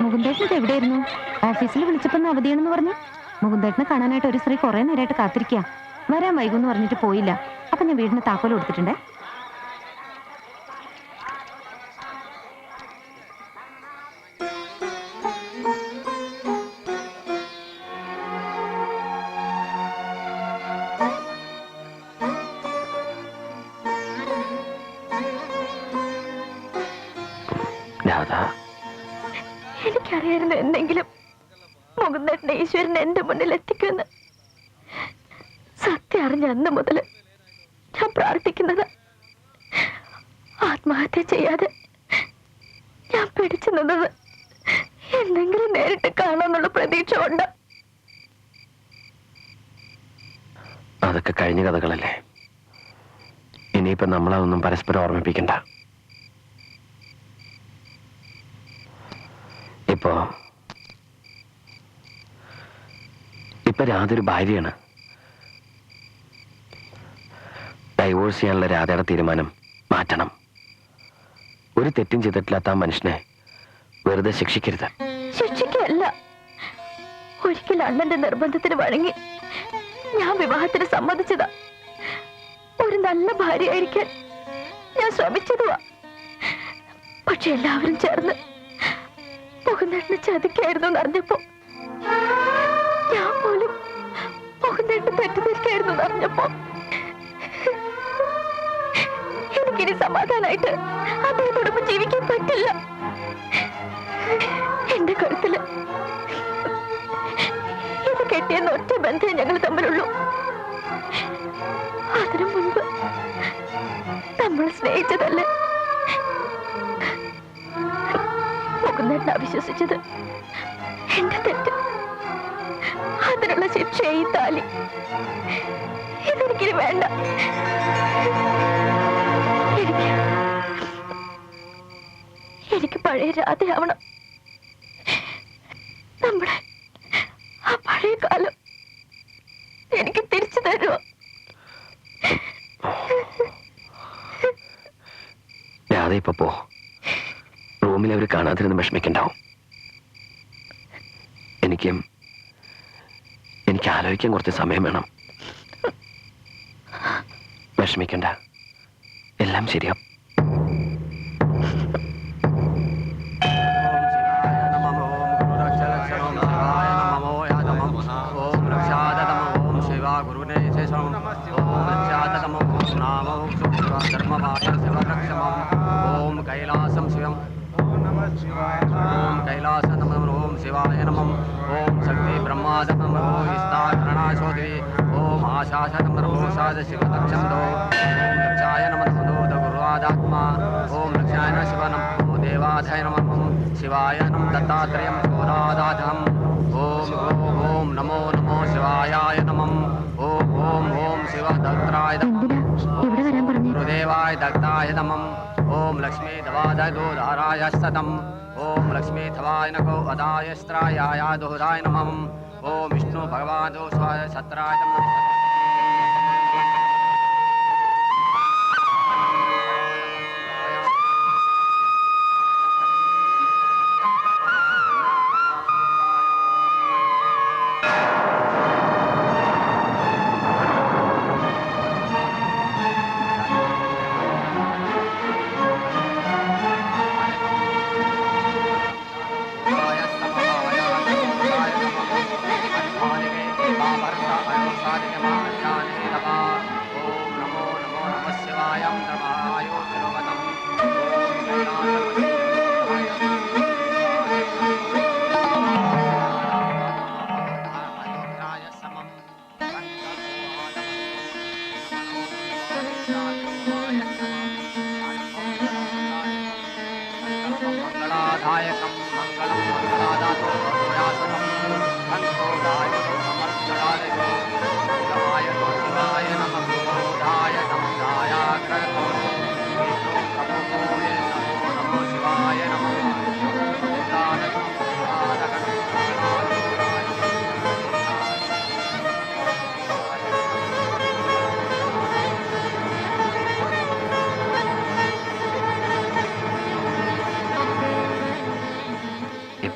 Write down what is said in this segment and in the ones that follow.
മുകുന്ദേട്ടൻ എവിടെയായിരുന്നു? ഓഫീസിൽ വിളിച്ചപ്പോ അവധിയാണെന്ന് പറഞ്ഞു. മുകുന്ദേട്ടനെ കാണാനായിട്ട് ഒരു സ്ത്രീ കുറെ നേരമായിട്ട് കാത്തിരിക്കുക. വരാൻ വൈകുമെന്ന് പറഞ്ഞിട്ട് പോയില്ല. അപ്പൊ ഞാൻ വീടിന് താക്കോൽ കൊടുത്തിട്ടുണ്ടേ. എനിക്കറിയായിരുന്നു എന്തെങ്കിലും മുകുന്ദേട്ടനെ ഈശ്വരൻ എന്റെ മുന്നിൽ എത്തിക്കുമെന്ന്. സത്യം അറിഞ്ഞ അന്ന് മുതൽ ഞാൻ പ്രാർത്ഥിക്കുന്നത് ആത്മഹത്യ ചെയ്യാതെ ഞാൻ പിടിച്ചു നിന്നത് എന്തെങ്കിലും നേരിട്ട് കാണാന്നുള്ള പ്രതീക്ഷ കൊണ്ട്. അതൊക്കെ കഴിഞ്ഞ കഥകളല്ലേ. ഇനിയിപ്പോ നമ്മളതൊന്നും പരസ്പരം ഓർമ്മിപ്പിക്കണ്ട. ഇപ്പൊ രാധൊരു ഭാര്യയാണ്. ഡൈവോഴ്സ് ചെയ്യാനുള്ള രാധയുടെ തീരുമാനം മാറ്റണം. ഒരു തെറ്റും ചെയ്തിട്ടില്ലാത്ത ആ മനുഷ്യനെ വെറുതെ ശിക്ഷിക്കരുത്. ശിക്ഷിക്കല്ല, ഒരിക്കൽ അണ്ണന്റെ നിർബന്ധത്തിന് വഴങ്ങി ഞാൻ വിവാഹത്തിന് സമ്മതിച്ചതാ. ഒരു നല്ല ഭാര്യയായിരിക്കാൻ ഞാൻ ശ്രമിച്ചതുവാ. പക്ഷെ എല്ലാവരും ചേർന്ന് മുകുന്ദേട്ടനെ ചതിക്കായിരുന്നു എന്നറിഞ്ഞപ്പോ, ഞാൻ പോലും മുകുന്ദേട്ടനെ തെറ്റിദ്ധരിക്കായിരുന്നു എന്നറിഞ്ഞപ്പോ എനിക്കിനി സമാധാനായിട്ട് അദ്ദേഹത്തോടൊപ്പം ജീവിക്കാൻ പറ്റില്ല. എന്റെ കഴുത്തില് ഇത് കെട്ടിയെന്ന ഒറ്റ ബന്ധമേ ഞങ്ങൾ തമ്മിലുള്ളൂ. അതിനു മുൻപ് നമ്മൾ സ്നേഹിച്ചതല്ലേ. മുകുന്ദേട്ടനെ അവിശ്വസിച്ചത് എന്റെ തെറ്റ്. അതിനുള്ള ശിക്ഷ ഈ താലി. ഇതെനിക്കിനി വേണ്ട. എനിക്ക് പഴയ രാധയാവണം. നമ്മുടെ ആ പഴയ കാലം എനിക്ക് തിരിച്ചു തരുമോ? രാധ ഇപ്പൊ പോ. റൂമിൽ അവർ കാണാതിരുന്ന് വിഷമിക്കണ്ടാവും. എനിക്ക് ആലോചിക്കാൻ കുറച്ച് സമയം വേണം. വിഷമിക്കണ്ട, എല്ലാം ശരിയാവും. ഓം കൈലാസം ശിവം ഓം കൈലാസ നമഃ ഓം ശിവായ നമഃ ഓം ശക്തി ബ്രഹ്മാദ നമഃ വിസ്താരണാശോധി ഓം ആശാശ നമഃ ഓഷാദ ശിവതക്ഷന്തോ ഓം ലക്ഷായ നമഃ ദോദ ഗുരുവാദാത്മാ ഓം ലക്ഷായ നമഃ ശിവ നമഃ ദേവാധായ നമഃ ശിവായ നമഃ ദത്താത്രയം ശോരാദാധം ഓം ഓം നമോ നമോ ശിവായ നമഃ ഓം ഓം ഓം ശിവ ദത്രായ നമഃ ഗുരുദേവായ ദത്തായ നമഃ ഓം ലക്ഷ്മീ ധവാദായ ദോധാരായ സതം ഓം ലക്ഷ്മീ ധവായ നകോ അദായ സ്ത്രായായ ദോധായ നമഃ ഓം വിഷ്ണു ഭഗവാനോ സ്വായ സത്രായ നമഃ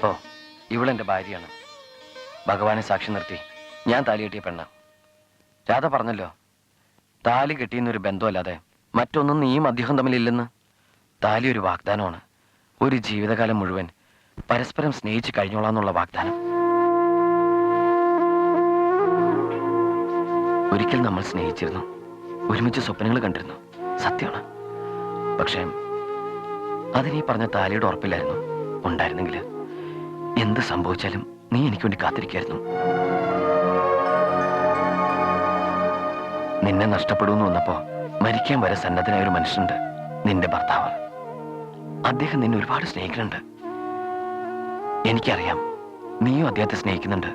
ഇപ്പോ ഇവളെന്റെ ഭാര്യയാണ്. ഭഗവാനെ സാക്ഷി നിർത്തി ഞാൻ താലി കെട്ടിയ പെണ്ണ. രാധ പറഞ്ഞല്ലോ, താലി കെട്ടിയെന്നൊരു ബന്ധമല്ലാതെ മറ്റൊന്നും നീയും അദ്ദേഹം തമ്മിലില്ലെന്ന്. താലി ഒരു വാഗ്ദാനമാണ്. ഒരു ജീവിതകാലം മുഴുവൻ പരസ്പരം സ്നേഹിച്ച് കഴിഞ്ഞോളാന്നുള്ള വാഗ്ദാനം. ഒരിക്കൽ നമ്മൾ സ്നേഹിച്ചിരുന്നു, ഒരുമിച്ച് സ്വപ്നങ്ങൾ കണ്ടിരുന്നു, സത്യമാണ്. പക്ഷേ അതിനീ പറഞ്ഞ താലിയുടെ ഉറപ്പില്ലായിരുന്നു. ഉണ്ടായിരുന്നെങ്കിൽ എന്ത് സംഭവിച്ചാലും നീ എനിക്ക് വേണ്ടി കാത്തിരിക്കായിരുന്നു. നിന്നെ നഷ്ടപ്പെടുമെന്ന് വന്നപ്പോ മരിക്കാൻ വരെ സന്നദ്ധനായ ഒരു മനുഷ്യനുണ്ട്, നിന്റെ ഭർത്താവ്. അദ്ദേഹം നിന്നെ ഒരുപാട് സ്നേഹിക്കുന്നുണ്ട്. എനിക്കറിയാം നീയും അദ്ദേഹത്തെ സ്നേഹിക്കുന്നുണ്ട്.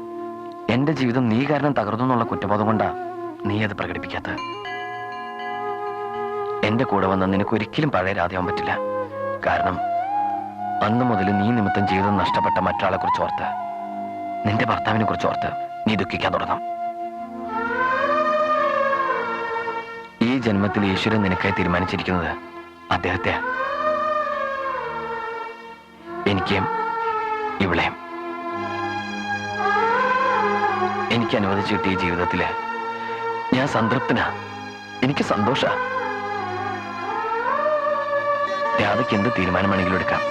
എന്റെ ജീവിതം നീ കാരണം തകർന്നു എന്നുള്ള കുറ്റബോധം കൊണ്ടാ നീ അത് പ്രകടിപ്പിക്കാത്ത. എന്റെ കൂടെ വന്ന നിനക്ക് ഒരിക്കലും പഴയ രാധയാവാൻ പറ്റില്ല. കാരണം അന്ന് മുതൽ നീ നിമിത്തം ജീവിതം നഷ്ടപ്പെട്ട മറ്റൊരാളെ കുറിച്ച് ഓർത്ത്, നിന്റെ ഭർത്താവിനെ കുറിച്ച് ഓർത്ത് നീ ദുഃഖിക്കാൻ തുടങ്ങും. ഈ ജന്മത്തിൽ ഈശ്വരൻ നിനക്കായി തീരുമാനിച്ചിരിക്കുന്നത് അദ്ദേഹത്തെ, എനിക്കും ഇവളെയും. എനിക്ക് അനുവദിച്ചു കിട്ടിയ ജീവിതത്തില് ഞാൻ സംതൃപ്തനാ, എനിക്ക് സന്തോഷ. രാധയ്ക്ക് എന്ത് തീരുമാനമാണെങ്കിലും എടുക്കാം.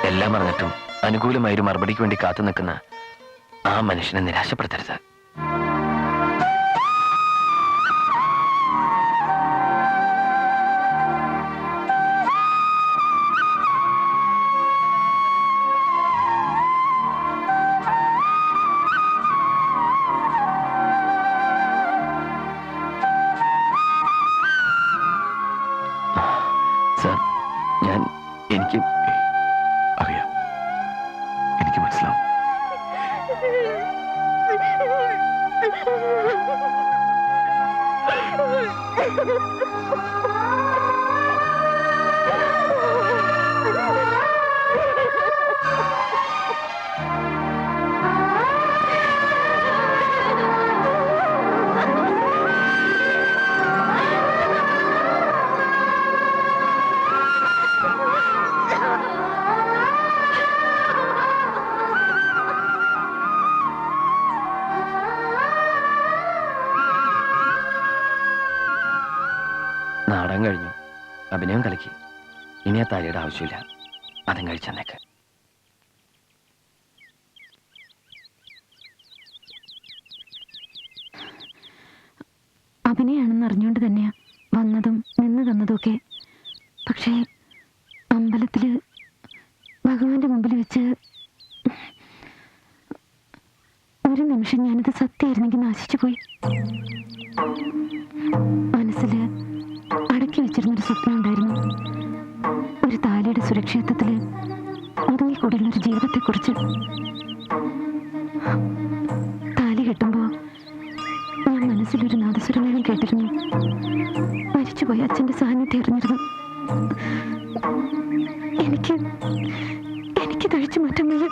എല്ലാം അറിഞ്ഞിട്ടും അനുകൂലമായൊരു മറുപടിക്ക് വേണ്ടി കാത്തു നിൽക്കുന്ന ആ മനുഷ്യനെ നിരാശപ്പെടുത്തരുത്. സർ, എനിക്ക് അറിയാം, എനിക്ക് മനസ്സിലാവും. നാടകം കഴിഞ്ഞു, അഭിനയം കലക്കി. ഇനി ആ താലിയുടെ ആവശ്യമില്ല, അതും കഴിച്ചെന്നേക്ക്. അഭിനയാണെന്ന് അറിഞ്ഞുകൊണ്ട് തന്നെയാ വന്നതും നിന്ന് തന്നതുമൊക്കെ. പക്ഷേ അമ്പലത്തില് ഭഗവാന്റെ മുമ്പിൽ വെച്ച് ഒരു നിമിഷം ഞാനിത് സത്യമായിരുന്നെങ്കിൽ നാശിച്ചു പോയി. മനസ്സില് അടക്കി വെച്ചിരുന്നൊരു സ്വപ്നം ഉണ്ടായിരുന്നു. ഒരു താലിയുടെ സുരക്ഷിതത്വത്തില് ഒതുങ്ങിക്കൂടിയുള്ളൊരു ജീവിതത്തെക്കുറിച്ച്. താലി കെട്ടുമ്പോ ഞാൻ മനസ്സിലൊരു നാദസ്വരമേളം കേട്ടിരുന്നു. മരിച്ചുപോയ അച്ഛന്റെ സാന്നിധ്യം അറിഞ്ഞിരുന്നു. എനിക്ക് കഴിച്ചു മാറ്റാൻ വയ്യ.